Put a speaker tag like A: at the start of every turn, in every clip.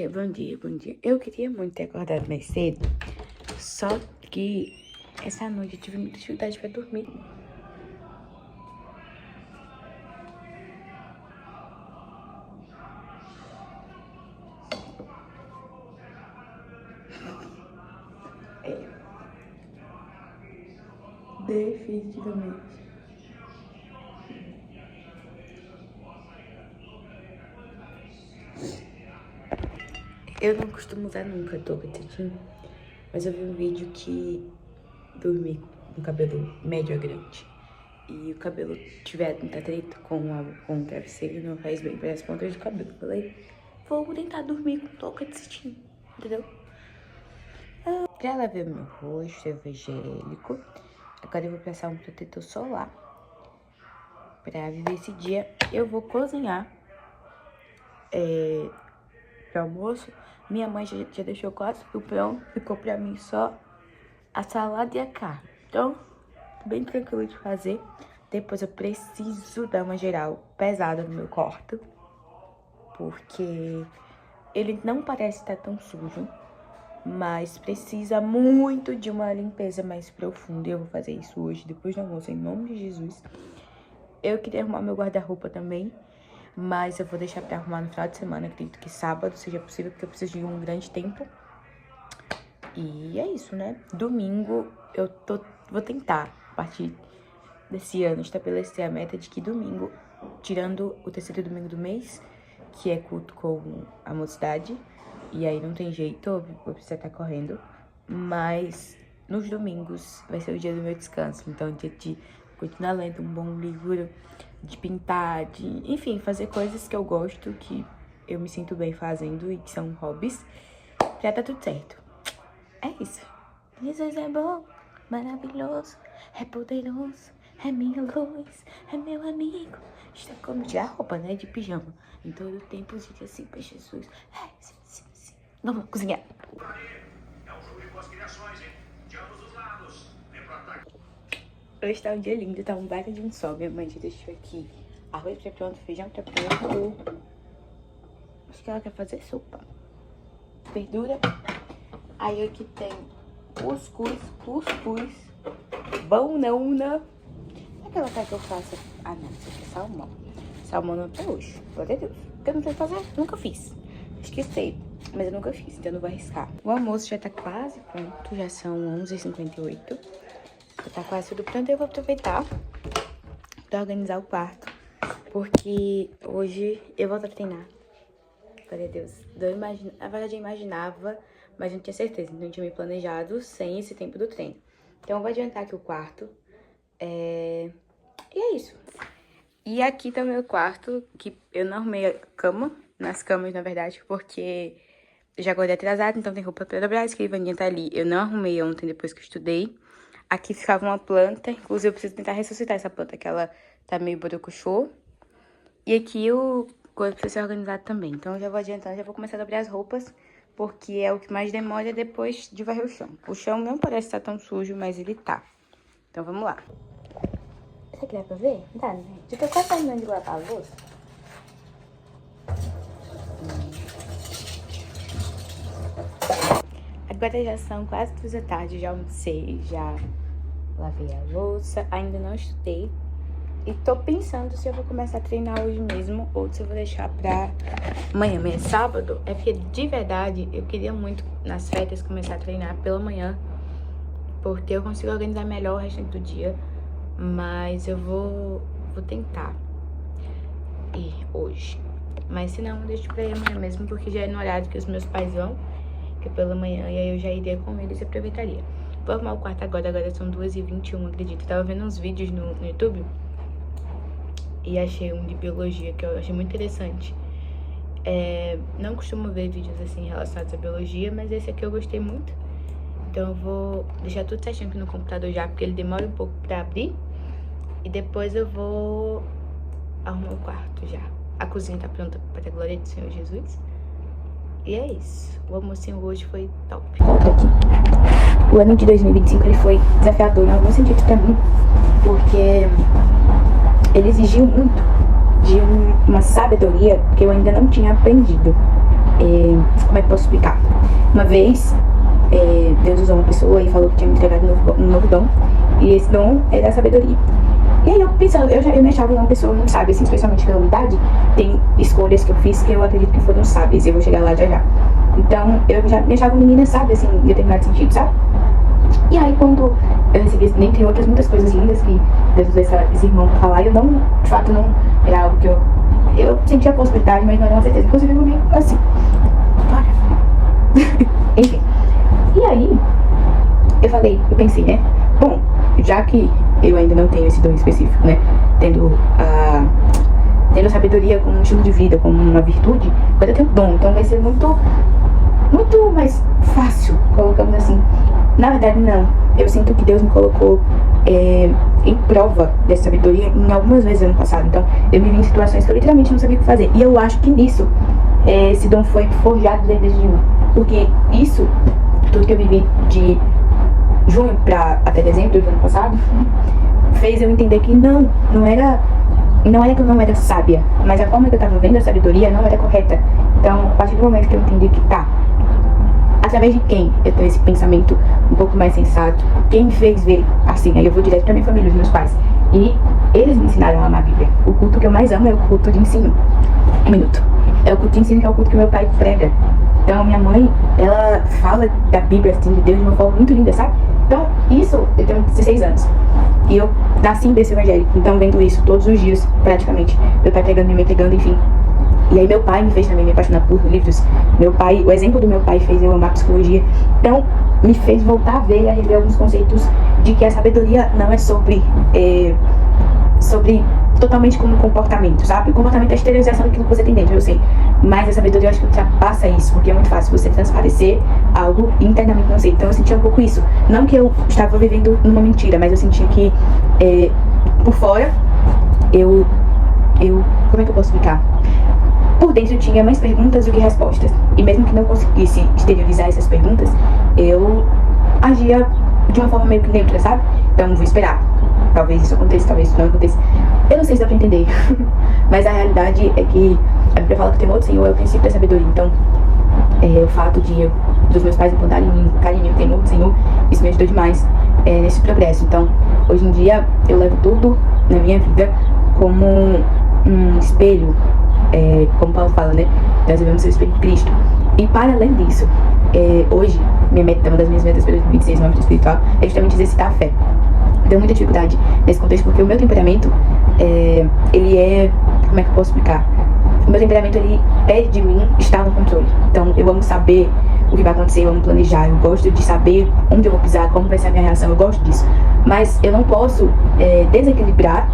A: bom dia, bom dia. Eu queria muito ter acordado mais cedo, só que essa noite eu tive muita dificuldade pra dormir. Definitivamente. Eu não costumo usar nunca touca, entendeu? Mas eu vi um vídeo que dormir com o cabelo médio a grande e o cabelo tiver muita treta com o travesseiro não faz bem para as pontas do cabelo. Falei, vou tentar dormir com touca de cetim, entendeu? Já lavei o meu rosto evangélico. Agora eu vou passar um protetor solar pra viver esse dia. Eu vou cozinhar pro almoço. Minha mãe já deixou quase tudo pronto. Ficou pra mim só a salada e a carne. Então, bem tranquilo de fazer. Depois eu preciso dar uma geral pesada no meu quarto, porque ele não parece estar tão sujo, mas precisa muito de uma limpeza mais profunda. E eu vou fazer isso hoje, depois do almoço, em nome de Jesus. Eu queria arrumar meu guarda-roupa também, mas eu vou deixar pra arrumar no final de semana. Acredito que sábado seja possível, porque eu preciso de um grande tempo. E é isso, né? Domingo vou tentar, a partir desse ano, estabelecer a meta de que domingo, tirando o terceiro domingo do mês, que é culto com a mocidade, e aí não tem jeito, eu vou precisar estar correndo, mas nos domingos vai ser o dia do meu descanso. Então, dia de continuar lendo um bom livro, de pintar, enfim, fazer coisas que eu gosto, que eu me sinto bem fazendo e que são hobbies, já tá tudo certo. É isso. Jesus é bom, maravilhoso, é poderoso, é minha luz, é meu amigo. Está como de roupa, né? De pijama. Em todo tempo, diga assim pra Jesus. Sim. Vamos cozinhar.
B: É um jogo de boas criações, hein? De ambos os lados. Vem pro ataque.
A: Hoje tá um dia lindo, tá um baita de um sol. Minha mãe já deixou aqui arroz tá pronto, feijão tá pronto. Acho que ela quer fazer sopa. Verdura. Aí aqui tem cuscuz. Banana. Aquela cara que eu faço. Ah, não, isso aqui é salmão. Salmão não até hoje, glória a Deus. Porque eu não sei fazer, nunca fiz. Esqueci, mas eu nunca fiz, então eu não vou arriscar. O almoço já tá quase pronto, já são 11h58. Já tá quase tudo pronto, eu vou aproveitar pra organizar o quarto, porque hoje eu vou treinar. Glória a Deus. Na verdade eu imaginava, mas não tinha certeza, então eu tinha me planejado sem esse tempo do treino. Então eu vou adiantar aqui o quarto. E é isso. E aqui tá o meu quarto, que eu não arrumei a cama, nas camas, na verdade, porque eu já acordei atrasada, então tem roupa pra dobrar, a escrivaninha tá ali. Eu não arrumei ontem, depois que eu estudei. Aqui ficava uma planta, inclusive eu preciso tentar ressuscitar essa planta, que ela tá meio borocochô. E aqui o coisa precisa ser organizado também. Então eu já vou adiantando, já vou começar a dobrar as roupas, porque é o que mais demora depois de varrer o chão. O chão não parece estar tão sujo, mas ele tá. Então vamos lá. Você quer pra ver? Dá, né? Já tô quase terminando de lavar a louça. Agora já são quase 2 da tarde, já almocei, já lavei a louça, ainda não estudei. E tô pensando se eu vou começar a treinar hoje mesmo ou se eu vou deixar pra amanhã. Amanhã é sábado, é porque de verdade eu queria muito nas férias começar a treinar pela manhã, porque eu consigo organizar melhor o restante do dia. Mas eu vou tentar ir hoje. Mas se não, eu deixo pra ir amanhã mesmo, porque já é no horário que os meus pais vão, que é pela manhã, e aí eu já iria com eles e aproveitaria. Vou arrumar o quarto agora são 2h21, acredito. Eu tava vendo uns vídeos no YouTube e achei um de biologia que eu achei muito interessante. Não costumo ver vídeos assim relacionados à biologia, mas esse aqui eu gostei muito. Então eu vou deixar tudo certinho aqui no computador já, porque ele demora um pouco pra abrir. E depois eu vou arrumar o quarto já. A cozinha tá pronta para a glória do Senhor Jesus. E é isso. O almocinho hoje foi top. O ano de 2025 ele foi desafiador em algum sentido pra mim, porque ele exigiu muito de uma sabedoria que eu ainda não tinha aprendido. Como é que eu posso explicar? Uma vez, Deus usou uma pessoa e falou que tinha me entregado um novo dom. E esse dom era a sabedoria. E aí eu pensando, eu me achava uma pessoa muito sábia, assim, especialmente pela idade. Tem escolhas que eu fiz que eu acredito que foram sábias, e eu vou chegar lá já já. Então, eu já me achava uma menina sábia, assim, em determinado sentido, sabe? E aí, quando eu recebi esse, tem outras muitas coisas lindas que Deus usou esse irmão pra falar, e eu não, de fato, não era algo que eu sentia a possibilidade, mas não era uma certeza. Inclusive, eu vi assim, para. Enfim. E aí, eu pensei, né? Bom, já que eu ainda não tenho esse dom específico, né? Tendo a sabedoria como um estilo de vida, como uma virtude, agora eu tenho dom, então vai ser muito mais fácil, colocamos assim. Na verdade, não. Eu sinto que Deus me colocou em prova dessa sabedoria em algumas vezes ano passado. Então, eu me vi em situações que eu literalmente não sabia o que fazer. E eu acho que nisso, esse dom foi forjado desde junho. Porque isso, tudo que eu vivi de junho até dezembro do ano passado, fez eu entender que não era que eu não era sábia, mas a forma que eu estava vendo a sabedoria não era correta. Então, a partir do momento que eu entendi que através de quem eu tenho esse pensamento um pouco mais sensato, quem me fez ver assim, aí eu vou direto pra minha família, os meus pais. E eles me ensinaram a amar a Bíblia. O culto que eu mais amo é o culto de ensino. Um minuto. É o culto de ensino que é o culto que meu pai prega. Então, minha mãe, ela fala da Bíblia, assim, de Deus de uma forma muito linda, sabe? Então, isso, eu tenho 16 anos. E eu nasci em berço evangélico, então vendo isso todos os dias, praticamente. Meu pai pregando, minha mãe pregando, enfim. E aí meu pai me fez também me apaixonar por livros. O exemplo do meu pai fez eu amar psicologia. Então, me fez voltar a ver e a rever alguns conceitos de que a sabedoria não é sobre totalmente como comportamento, sabe? O comportamento é a exteriorização daquilo que você tem dentro, eu sei. Mas a sabedoria, eu acho que ultrapassa isso, porque é muito fácil você transparecer algo internamente não sei. Então eu sentia um pouco isso. Não que eu estava vivendo numa mentira, mas eu sentia que por fora, como é que eu posso explicar? Por dentro eu tinha mais perguntas do que respostas. E mesmo que não conseguisse exteriorizar essas perguntas, eu agia de uma forma meio que neutra, sabe? Então vou esperar. Talvez isso aconteça, talvez isso não aconteça. Eu não sei se dá pra entender. Mas a realidade é que a Bíblia fala que o temor do Senhor é o princípio da sabedoria. Então, o fato dos meus pais implantarem em mim o carinho e o temor do Senhor, isso me ajudou demais nesse progresso. Então, hoje em dia, eu levo tudo na minha vida como um espelho, como Paulo fala, né? Nós devemos ser o espelho de Cristo. E para além disso, hoje, uma das minhas metas para 2026 no âmbito espiritual é justamente exercitar a fé. Deu muita dificuldade nesse contexto porque o meu temperamento, ele é, como é que eu posso explicar? O meu temperamento, ele pede de mim estar no controle. Então, eu amo saber o que vai acontecer, eu amo planejar, eu gosto de saber onde eu vou pisar, como vai ser a minha reação, eu gosto disso. Mas eu não posso desequilibrar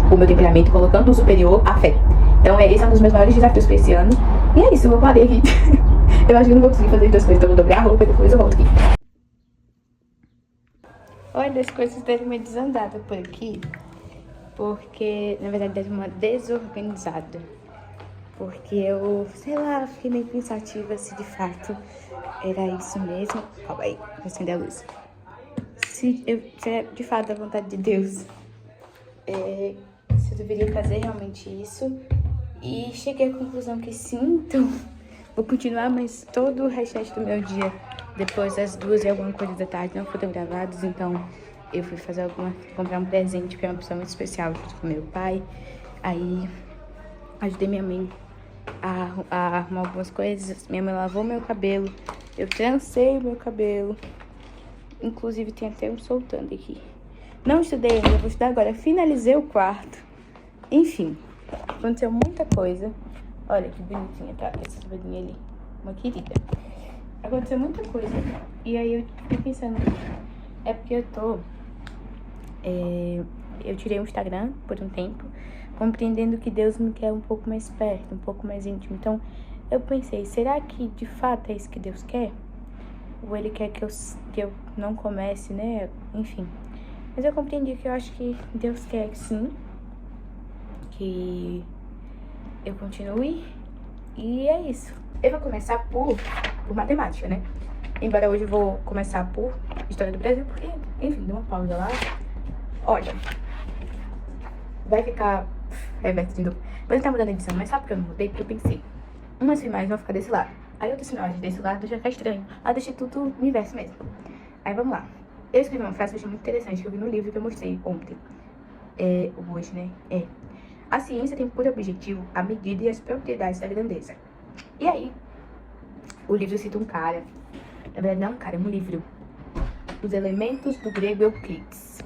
A: o meu temperamento colocando o superior à fé. Então, esse é um dos meus maiores desafios para esse ano. E é isso, eu parei aqui. Eu acho que eu não vou conseguir fazer duas coisas, então eu vou dobrar a roupa e depois eu volto aqui. Olha, as coisas deram uma desandada por aqui, porque, na verdade, deram uma desorganizada. Porque eu, sei lá, fiquei meio pensativa se de fato era isso mesmo. Calma aí, vou acender a luz. Se é de fato a vontade de Deus, se eu deveria fazer realmente isso. E cheguei à conclusão que sim, então vou continuar, mas todo o restante do meu dia, depois das 2 e alguma coisa da tarde, não foram gravados, então eu fui comprar um presente pra uma pessoa muito especial junto com meu pai. Aí ajudei minha mãe a arrumar algumas coisas. Minha mãe lavou meu cabelo, eu trancei o meu cabelo, inclusive tem até um soltando aqui. Não estudei ainda, vou estudar agora. Finalizei o quarto. Enfim, aconteceu muita coisa. Olha que bonitinha, tá? Essa sobrinha ali, uma querida. Aconteceu muita coisa. E aí eu fiquei pensando, é porque eu tirei o Instagram por um tempo, compreendendo que Deus me quer um pouco mais perto, um pouco mais íntimo. Então eu pensei, será que de fato é isso que Deus quer? Ou Ele quer que eu não comece, né? Enfim. Mas eu compreendi que eu acho que Deus quer que sim, que eu continue. E é isso. Eu vou começar por matemática, né? Embora hoje eu vou começar por História do Brasil, porque, enfim, deu uma pausa lá. Olha, vai ficar reverso de novo. Vou tentar mudar a edição, mas sabe por que eu não mudei? Porque eu pensei, umas imagens vão ficar desse lado. Aí outras imagens desse lado já fica estranho. Aí deixei tudo no inverso mesmo. Aí vamos lá. Eu escrevi uma frase que eu achei muito interessante, que eu vi no livro que eu mostrei ontem. Hoje, né? A ciência tem por objetivo a medida e as propriedades da grandeza. E aí, o livro cita um cara. Na verdade, não é um cara, é um livro. Os elementos do grego Euclides.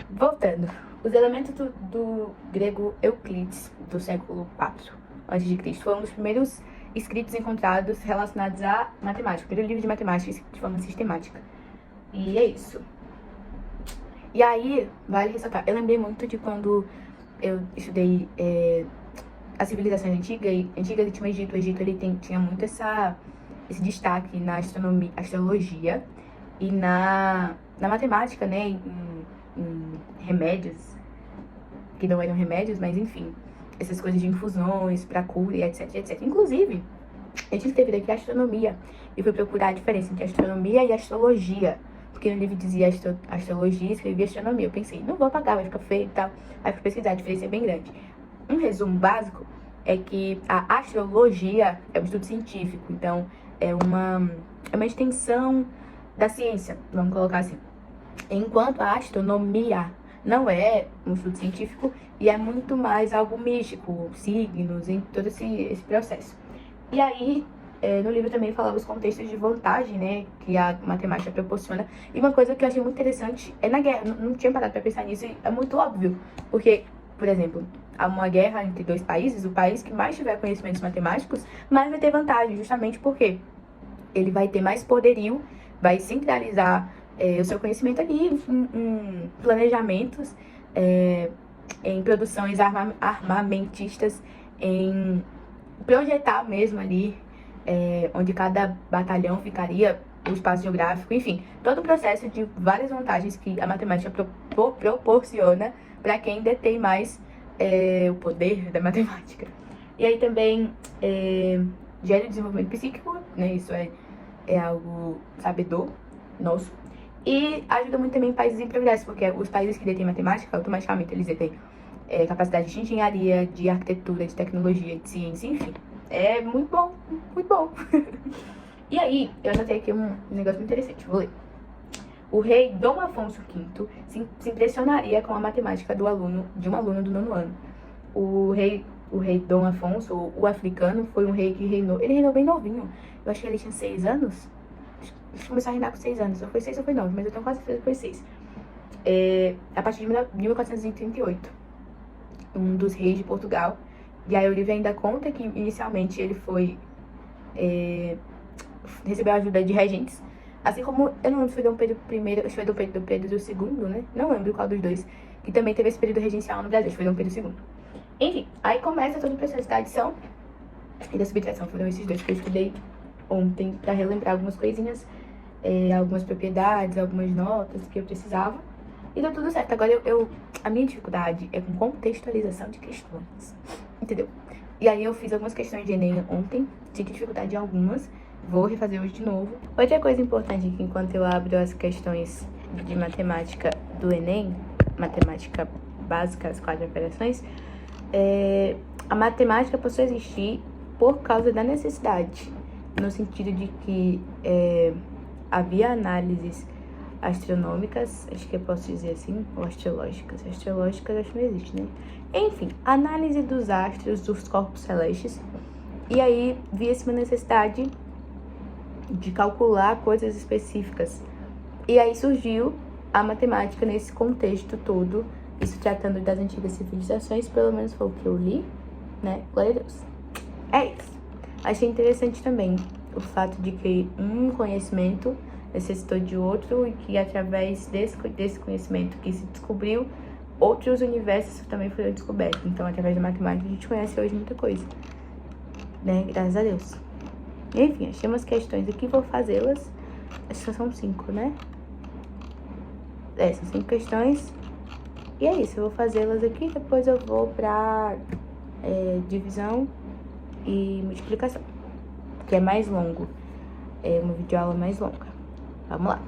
A: Voltando. Os elementos do grego Euclides, do século IV a.C., foram um dos primeiros escritos encontrados relacionados à matemática. O primeiro livro de matemática escrito de forma sistemática. E é isso. E aí, vale ressaltar, eu lembrei muito de quando eu estudei as civilizações antigas e tinha o Egito. O Egito ele tinha muito esse destaque na astronomia, astrologia e na matemática, né? Em remédios, que não eram remédios, mas enfim, essas coisas de infusões para cura e etc, etc. Inclusive, a gente teve daqui a astronomia e fui procurar a diferença entre astronomia e astrologia. Porque no livro dizia astrologia e escrevia astronomia. Eu pensei, não vou apagar, vai ficar feio e tal. Aí fui pesquisar, a diferença é bem grande. Um resumo básico é que a astrologia é um estudo científico. Então, é uma extensão da ciência, vamos colocar assim. Enquanto a astronomia não é um estudo científico e é muito mais algo místico, signos, em todo esse processo. E aí, no livro também falava os contextos de vantagem, né, que a matemática proporciona. E uma coisa que eu achei muito interessante é na guerra. Não tinha parado pra pensar nisso e é muito óbvio. Porque, por exemplo, há uma guerra entre dois países, o país que mais tiver conhecimentos matemáticos, mais vai ter vantagem, justamente porque ele vai ter mais poderio, vai centralizar o seu conhecimento ali em planejamentos, em produções armamentistas, em projetar mesmo ali onde cada batalhão ficaria, o espaço geográfico, enfim, todo o processo de várias vantagens que a matemática proporciona para quem detém mais o poder da matemática. E aí também gera o desenvolvimento psíquico, né? Isso é algo sabedor nosso. E ajuda muito também países em progresso, porque os países que detêm matemática, automaticamente eles detêm capacidade de engenharia, de arquitetura, de tecnologia, de ciência, enfim. É muito bom, muito bom. E aí, eu anotei aqui um negócio muito interessante, vou ler. O rei Dom Afonso V se impressionaria com a matemática de um aluno do 9º ano. O rei Dom Afonso, o africano, foi um rei que ele reinou bem novinho. Eu acho que ele tinha 6 anos. Acho que começou a reinar com 6 anos. Ou foi 6 ou foi 9, mas eu tenho quase certeza que foi 6. A partir de 1438. Um dos reis de Portugal. E aí o livro ainda conta que inicialmente ele recebeu a ajuda de regentes. Assim como, eu não lembro se foi Dom Pedro I, acho que foi Dom Pedro II, né? Não lembro qual dos dois. Que também teve esse período regencial no Brasil, acho que foi Dom Pedro II. Enfim, aí começa todo o processo da adição e da subtração. Foram esses dois que eu estudei ontem pra relembrar algumas coisinhas, algumas propriedades, algumas notas que eu precisava. E deu tudo certo. Agora a minha dificuldade é com contextualização de questões. Entendeu? E aí eu fiz algumas questões de Enem ontem, tive dificuldade em algumas, vou refazer hoje de novo. Outra coisa importante aqui, enquanto eu abro as questões de matemática do Enem, matemática básica, as 4 operações, a matemática passou a existir por causa da necessidade, no sentido de que havia análises astronômicas, acho que eu posso dizer assim, ou astrológicas. Astrológicas acho que não existe, né? Enfim, análise dos astros, dos corpos celestes. E aí via-se uma necessidade de calcular coisas específicas. E aí surgiu a matemática nesse contexto todo, isso tratando das antigas civilizações, pelo menos foi o que eu li, né? Glória a Deus. É isso. Achei interessante também o fato de que um conhecimento necessitou de outro e que através desse conhecimento que se descobriu, outros universos também foram descobertos. Então, através da matemática, a gente conhece hoje muita coisa, né? Graças a Deus. Enfim, achei umas questões aqui, vou fazê-las. Acho que são 5, né? São 5 questões. E é isso, eu vou fazê-las aqui, depois eu vou pra divisão e multiplicação, que é mais longo. É uma videoaula mais longa. Vamos lá.